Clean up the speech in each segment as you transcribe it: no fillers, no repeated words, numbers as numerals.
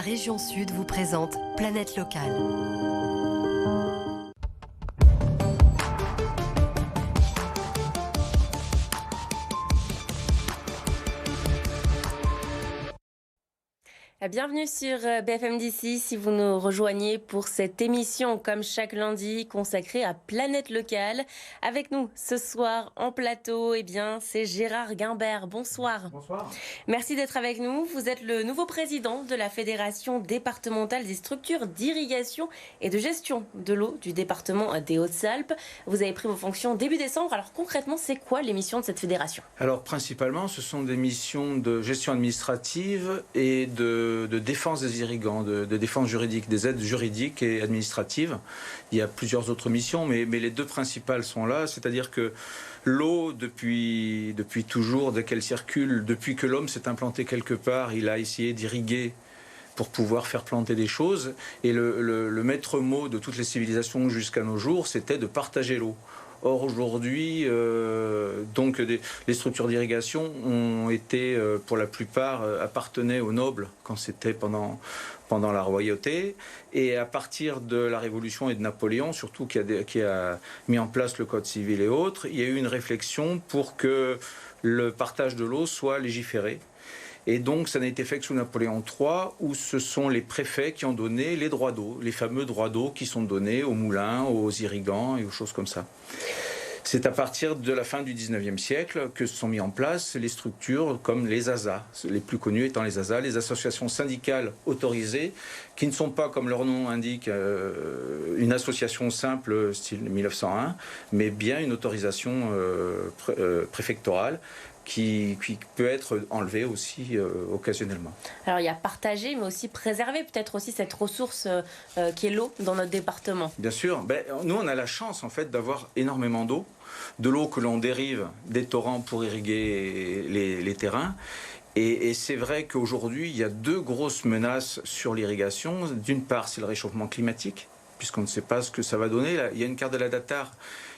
région Sud vous présente Planète Locale. Bienvenue sur BFM d'ici, si vous nous rejoignez pour cette émission, comme chaque lundi, consacrée à Planète Locale. Avec nous ce soir en plateau, c'est Gérard Guimbert. Bonsoir. Bonsoir. Merci d'être avec nous. Vous êtes le nouveau président de la Fédération départementale des structures d'irrigation et de gestion de l'eau du département des Hautes-Alpes. Vous avez pris vos fonctions début décembre. Alors concrètement, c'est quoi les missions de cette fédération? Alors principalement, ce sont des missions de gestion administrative et de défense des irrigants, de défense juridique, des aides juridiques et administratives. Il y a plusieurs autres missions, mais les deux principales sont là, c'est-à-dire que l'eau, depuis toujours, dès qu'elle circule, depuis que l'homme s'est implanté quelque part, il a essayé d'irriguer pour pouvoir faire planter des choses. Et le maître mot de toutes les civilisations jusqu'à nos jours, c'était de partager l'eau. Or aujourd'hui, les structures d'irrigation ont été, pour la plupart, appartenaient aux nobles quand c'était pendant la royauté. Et à partir de la Révolution et de Napoléon, surtout qui a mis en place le Code civil et autres, il y a eu une réflexion pour que le partage de l'eau soit légiféré. Et donc, ça n'a été fait que sous Napoléon III, où ce sont les préfets qui ont donné les droits d'eau, les fameux droits d'eau qui sont donnés aux moulins, aux irrigants et aux choses comme ça. C'est à partir de la fin du 19e siècle que se sont mis en place les structures comme les ASA, les plus connues étant les ASA, les associations syndicales autorisées, qui ne sont pas, comme leur nom indique, une association simple style 1901, mais bien une autorisation préfectorale, qui peut être enlevé aussi occasionnellement. Alors il y a partager, mais aussi préserver peut-être aussi cette ressource qui est l'eau dans notre département. Bien sûr. Nous, on a la chance en fait d'avoir énormément d'eau, de l'eau que l'on dérive des torrents pour irriguer les terrains. Et c'est vrai qu'aujourd'hui, il y a deux grosses menaces sur l'irrigation. D'une part, c'est le réchauffement climatique, puisqu'on ne sait pas ce que ça va donner. Là, il y a une carte de la Datar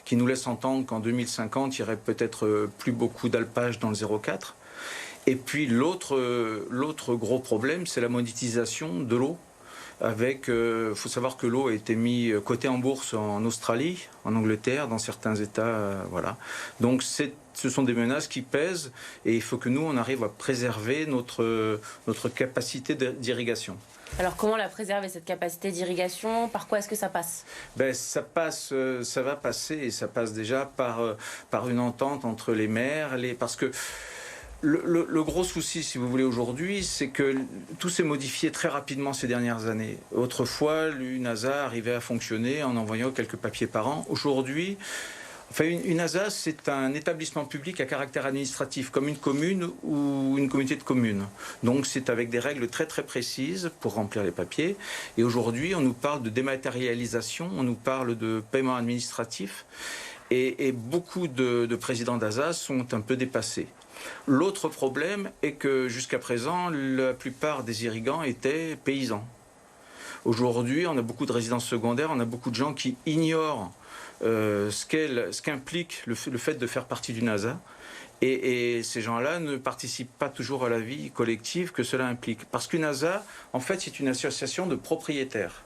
qui nous laisse entendre qu'en 2050, il y aurait peut-être plus beaucoup d'alpage dans le 0,4. Et puis l'autre gros problème, c'est la monétisation de l'eau. Faut savoir que l'eau a été mise cotée en bourse en Australie, en Angleterre, dans certains États, voilà. Donc ce sont des menaces qui pèsent et il faut que nous, on arrive à préserver notre capacité d'irrigation. Alors comment la préserver, cette capacité d'irrigation? Par quoi est-ce que ça passe? Ça va passer et ça passe déjà par une entente entre les maires, parce que le gros souci, si vous voulez, aujourd'hui, c'est que tout s'est modifié très rapidement ces dernières années. Autrefois, une ASA arrivait à fonctionner en envoyant quelques papiers par an. Aujourd'hui, une ASA, c'est un établissement public à caractère administratif, comme une commune ou une communauté de communes. Donc c'est avec des règles très très précises pour remplir les papiers. Et aujourd'hui, on nous parle de dématérialisation, on nous parle de paiement administratif. Et beaucoup de présidents d'ASA sont un peu dépassés. L'autre problème est que jusqu'à présent, la plupart des irrigants étaient paysans. Aujourd'hui, on a beaucoup de résidences secondaires, on a beaucoup de gens qui ignorent ce qu'implique le fait de faire partie d'une ASA. Et ces gens-là ne participent pas toujours à la vie collective que cela implique. Parce qu'une ASA, en fait, c'est une association de propriétaires.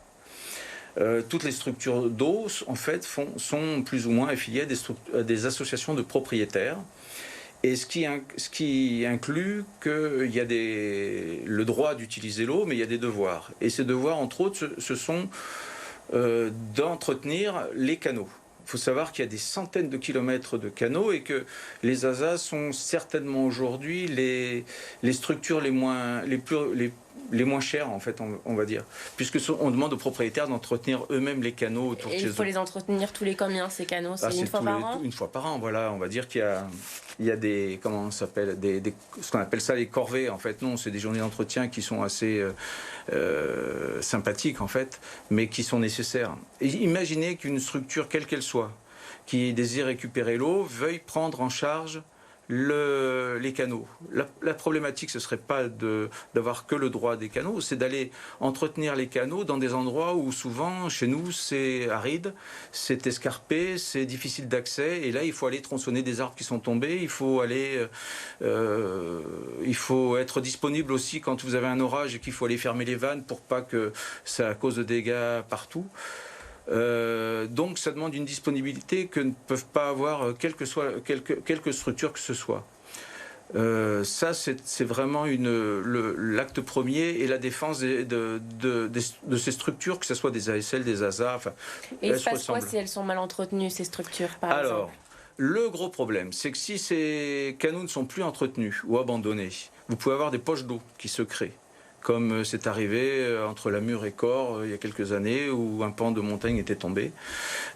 Toutes les structures d'eau, en fait, sont plus ou moins affiliées à des associations de propriétaires. Et ce qui inclut qu'il y a le droit d'utiliser l'eau, mais il y a des devoirs. Et ces devoirs, entre autres, ce sont d'entretenir les canaux. Il faut savoir qu'il y a des centaines de kilomètres de canaux et que les ASA sont certainement aujourd'hui les structures les moins chères, en fait, on va dire. Puisqu'on demande aux propriétaires d'entretenir eux-mêmes les canaux autour de chez eux. Et il faut les entretenir tous les combien, ces canaux? C'est une fois par an? Une fois par an, voilà. On va dire qu'il y a des, comment ça s'appelle, ce qu'on appelle ça les corvées. En fait, non, c'est des journées d'entretien qui sont assez sympathiques, en fait, mais qui sont nécessaires. Et imaginez qu'une structure, quelle qu'elle soit, qui désire récupérer l'eau, veuille prendre en charge les canaux. La problématique, ce ne serait pas d'avoir que le droit des canaux, c'est d'aller entretenir les canaux dans des endroits où souvent, chez nous, c'est aride, c'est escarpé, c'est difficile d'accès. Et là, il faut aller tronçonner des arbres qui sont tombés. Il faut être disponible aussi quand vous avez un orage et qu'il faut aller fermer les vannes pour pas que ça cause de dégâts partout. Donc ça demande une disponibilité que ne peuvent pas avoir quelques structures que ce soit. Ça, c'est vraiment l'acte premier et la défense de ces structures, que ce soit des ASL, des ASA. Enfin, et il se passe quoi si elles sont mal entretenues, ces structures, par exemple ? Le gros problème, c'est que si ces canaux ne sont plus entretenus ou abandonnés, vous pouvez avoir des poches d'eau qui se créent. Comme c'est arrivé entre Lamure et Corps il y a quelques années où un pan de montagne était tombé.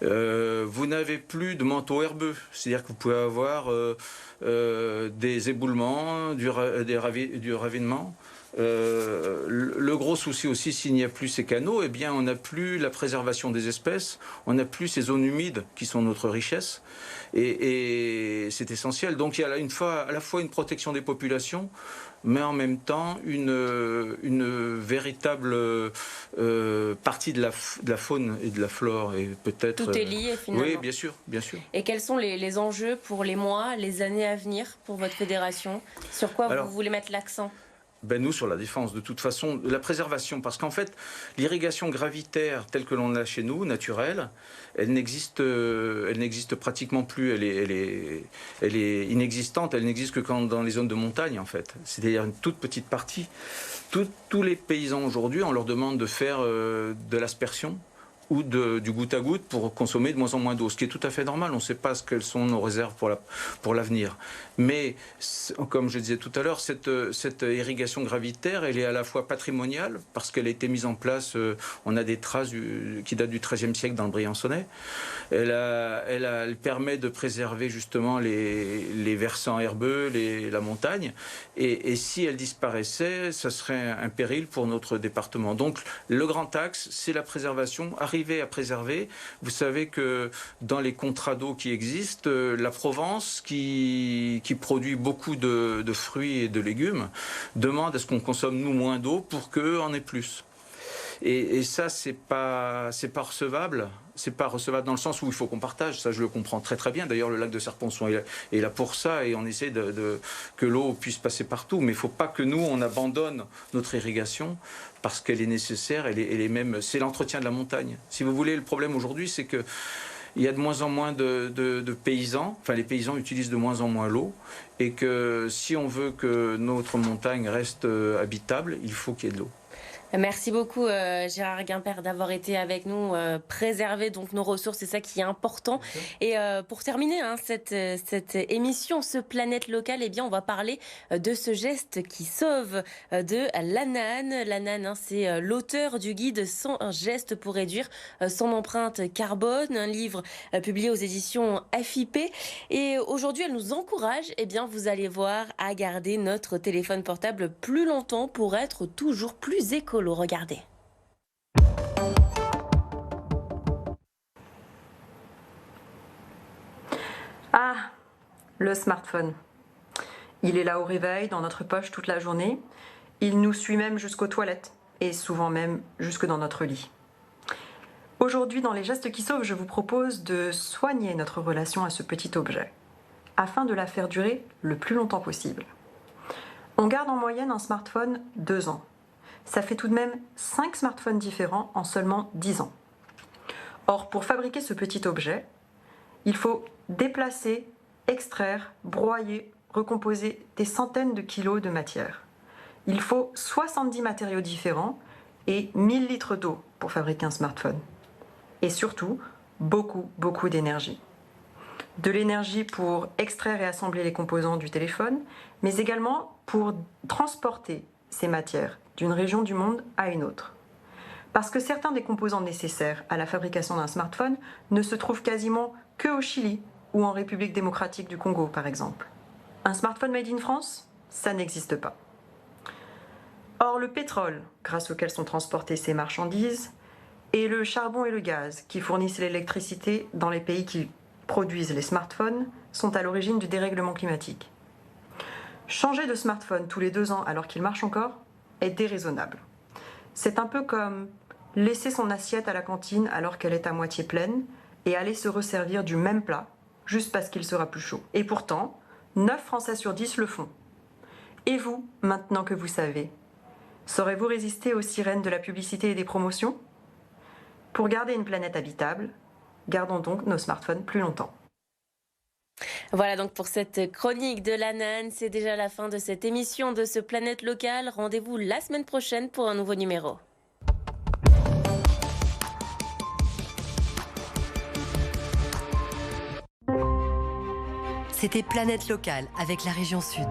Vous n'avez plus de manteau herbeux, c'est-à-dire que vous pouvez avoir des éboulements, du ravinement. Le gros souci aussi, s'il n'y a plus ces canaux, eh bien, on n'a plus la préservation des espèces, on n'a plus ces zones humides qui sont notre richesse, et c'est essentiel. Donc il y a à la fois une protection des populations, mais en même temps une véritable partie de la faune et de la flore. Et peut-être, tout est lié finalement. Oui, bien sûr, bien sûr. Et quels sont les enjeux pour les mois, les années à venir pour votre fédération ? Sur quoi vous voulez mettre l'accent ? Nous, sur la défense, de toute façon, la préservation, parce qu'en fait, l'irrigation gravitaire telle que l'on l'a chez nous, naturelle, elle n'existe pratiquement plus, elle est inexistante, elle n'existe que dans les zones de montagne, en fait. C'est-à-dire une toute petite partie. Tous les paysans aujourd'hui, on leur demande de faire de l'aspersion ou du goutte à goutte pour consommer de moins en moins d'eau, ce qui est tout à fait normal. On ne sait pas quelles sont nos réserves pour l'avenir. Mais, comme je disais tout à l'heure, cette irrigation gravitaire, elle est à la fois patrimoniale, parce qu'elle a été mise en place, on a des traces qui datent du XIIIe siècle dans le Briançonnais. Elle permet de préserver justement les versants herbeux, la montagne. Et si elle disparaissait, ça serait un péril pour notre département. Donc, le grand axe, c'est la préservation, arriver à préserver. Vous savez que dans les contrats d'eau qui existent, la Provence, qui produit beaucoup de fruits et de légumes, demande à ce qu'on consomme nous moins d'eau pour qu'eux en aient plus. Et ça, c'est pas recevable. C'est pas recevable dans le sens où il faut qu'on partage. Ça, je le comprends très très bien. D'ailleurs, le lac de Serponçon est là pour ça, et on essaie que l'eau puisse passer partout. Mais il ne faut pas que nous, on abandonne notre irrigation parce qu'elle est nécessaire. Elle est même, c'est l'entretien de la montagne. Si vous voulez, le problème aujourd'hui, c'est que il y a de moins en moins de paysans, enfin les paysans utilisent de moins en moins l'eau, et que si on veut que notre montagne reste habitable, il faut qu'il y ait de l'eau. Merci beaucoup Gérard Guimpert d'avoir été avec nous, préserver donc nos ressources, c'est ça qui est important. Et pour terminer cette émission, ce Planète Locale, eh bien on va parler de ce geste qui sauve de l'ANAN. L'ANAN, c'est l'auteur du guide 100 gestes pour réduire son empreinte carbone, un livre publié aux éditions FIP. Et aujourd'hui, elle nous encourage, eh bien vous allez voir, à garder notre téléphone portable plus longtemps pour être toujours plus écolo. Regardez. Ah, le smartphone. Il est là au réveil, dans notre poche toute la journée. Il nous suit même jusqu'aux toilettes et souvent même jusque dans notre lit. Aujourd'hui, dans les gestes qui sauvent, je vous propose de soigner notre relation à ce petit objet afin de la faire durer le plus longtemps possible. On garde en moyenne un smartphone 2 ans. Ça fait tout de même 5 smartphones différents en seulement 10 ans. Or, pour fabriquer ce petit objet, il faut déplacer, extraire, broyer, recomposer des centaines de kilos de matière. Il faut 70 matériaux différents et 1000 litres d'eau pour fabriquer un smartphone. Et surtout, beaucoup d'énergie. De l'énergie pour extraire et assembler les composants du téléphone, mais également pour transporter ces matières d'une région du monde à une autre. Parce que certains des composants nécessaires à la fabrication d'un smartphone ne se trouvent quasiment que au Chili ou en République démocratique du Congo, par exemple. Un smartphone made in France, ça n'existe pas. Or, le pétrole, grâce auquel sont transportées ces marchandises, et le charbon et le gaz, qui fournissent l'électricité dans les pays qui produisent les smartphones, sont à l'origine du dérèglement climatique. Changer de smartphone tous les 2 ans alors qu'il marche encore est déraisonnable. C'est un peu comme laisser son assiette à la cantine alors qu'elle est à moitié pleine et aller se resservir du même plat juste parce qu'il sera plus chaud. Et pourtant, 9 Français sur 10 le font. Et vous, maintenant que vous savez, saurez-vous résister aux sirènes de la publicité et des promotions ? Pour garder une planète habitable, gardons donc nos smartphones plus longtemps. Voilà donc pour cette chronique de l'ANAN, c'est déjà la fin de cette émission de ce Planète Locale. Rendez-vous la semaine prochaine pour un nouveau numéro. C'était Planète Locale avec la région Sud.